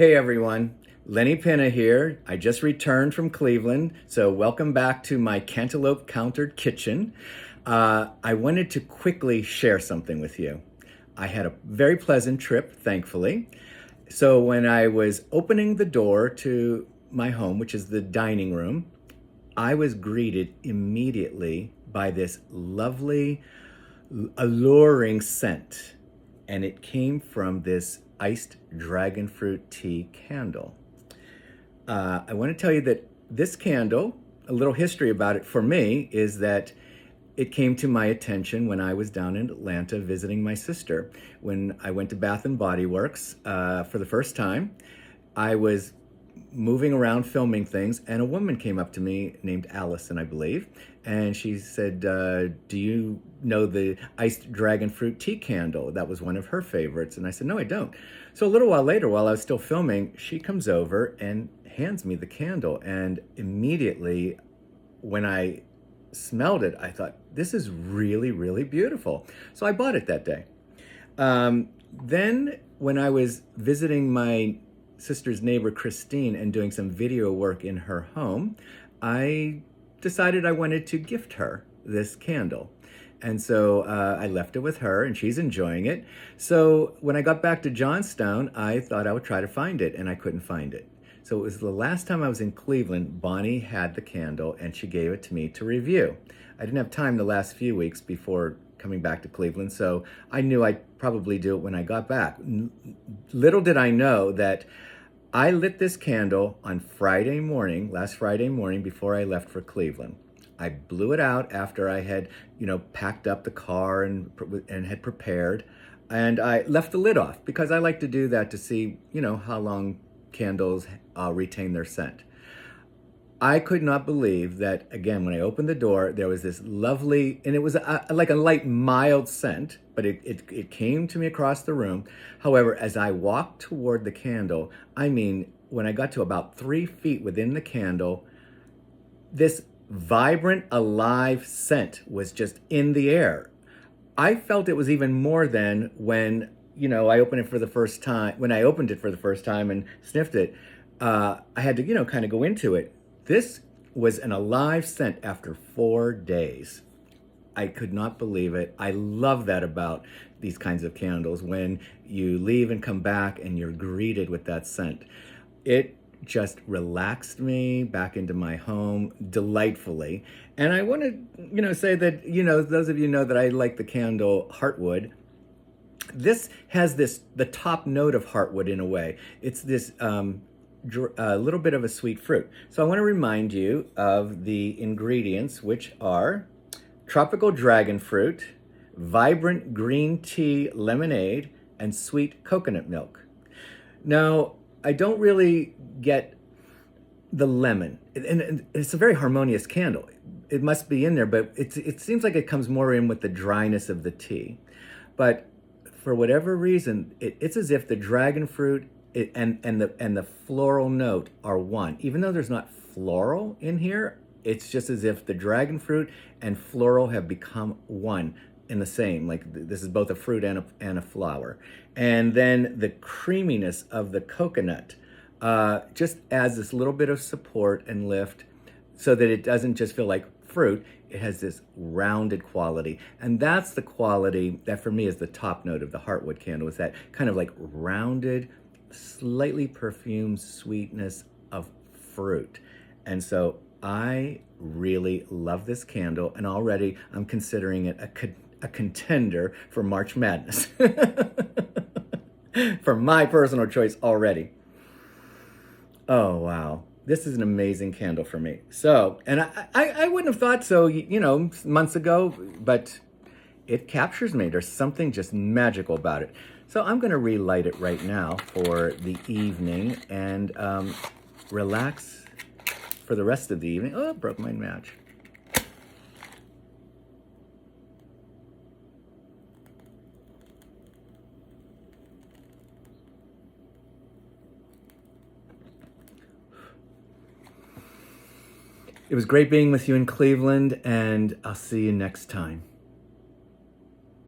Hey everyone, Lenny Pinna here. I just returned from Cleveland, so welcome back to my cantaloupe countered kitchen. I wanted to quickly share something with you. I had a very pleasant trip, thankfully. So when I was opening the door to my home, which is the dining room, I was greeted immediately by this lovely, alluring scent, and it came from this iced dragon fruit tea candle. I want to tell you that this candle, a little history about it for me, is that it came to my attention when I was down in Atlanta visiting my sister. When I went to Bath and Body Works for the first time, I was moving around filming things, and a woman came up to me named Allison, I believe, and she said, do you know the iced dragon fruit tea candle? That was one of her favorites. And I said, no, I don't. So a little while later, while I was still filming, she comes over and hands me the candle. And immediately when I smelled it, I thought, this is really, really beautiful. So I bought it that day. Then when I was visiting my sister's neighbor Christine and doing some video work in her home, I decided I wanted to gift her this candle. And so I left it with her, and she's enjoying it. So when I got back to Johnstown, I thought I would try to find it, and I couldn't find it. So it was the last time I was in Cleveland, Bonnie had the candle, and she gave it to me to review. I didn't have time the last few weeks before coming back to Cleveland, so I knew I'd probably do it when I got back. Little did I know that I lit this candle on Friday morning, last Friday morning, before I left for Cleveland. I blew it out after I had, packed up the car and had prepared, and I left the lid off because I like to do that to see, how long candles retain their scent. I could not believe that, again, when I opened the door, there was this lovely, and it was like a light, mild scent, but it came to me across the room. However, as I walked toward the candle, when I got to about 3 feet within the candle, this vibrant, alive scent was just in the air. I felt it was even more than when, I opened it for the first time. When I opened it for the first time and sniffed it, I had to, kind of go into it. This was an alive scent after 4 days. I could not believe it. I love that about these kinds of candles, when you leave and come back and you're greeted with that scent. It just relaxed me back into my home delightfully. And I want to, say that, those of you know that I like the candle Heartwood. This has the top note of Heartwood in a way. It's this a little bit of a sweet fruit. So I want to remind you of the ingredients, which are tropical dragon fruit, vibrant green tea lemonade, and sweet coconut milk. Now, I don't really get the lemon, and it's a very harmonious candle. It must be in there, but it seems like it comes more in with the dryness of the tea. But for whatever reason, it's as if the dragon fruit and the floral note are one. Even though there's not floral in here, it's just as if the dragon fruit and floral have become one in the same. Like this is both a fruit and a flower. And then the creaminess of the coconut just adds this little bit of support and lift, so that it doesn't just feel like fruit. It has this rounded quality. And that's the quality that for me is the top note of the Heartwood candle, is that kind of like rounded, slightly perfumed sweetness of fruit. And so I really love this candle, and already I'm considering it a contender for March Madness. For my personal choice already. Oh, wow. This is an amazing candle for me. So, and I wouldn't have thought so, months ago, but it captures me. There's something just magical about it. So I'm going to relight it right now for the evening and relax for the rest of the evening. Oh, I broke my match. It was great being with you in Cleveland, and I'll see you next time.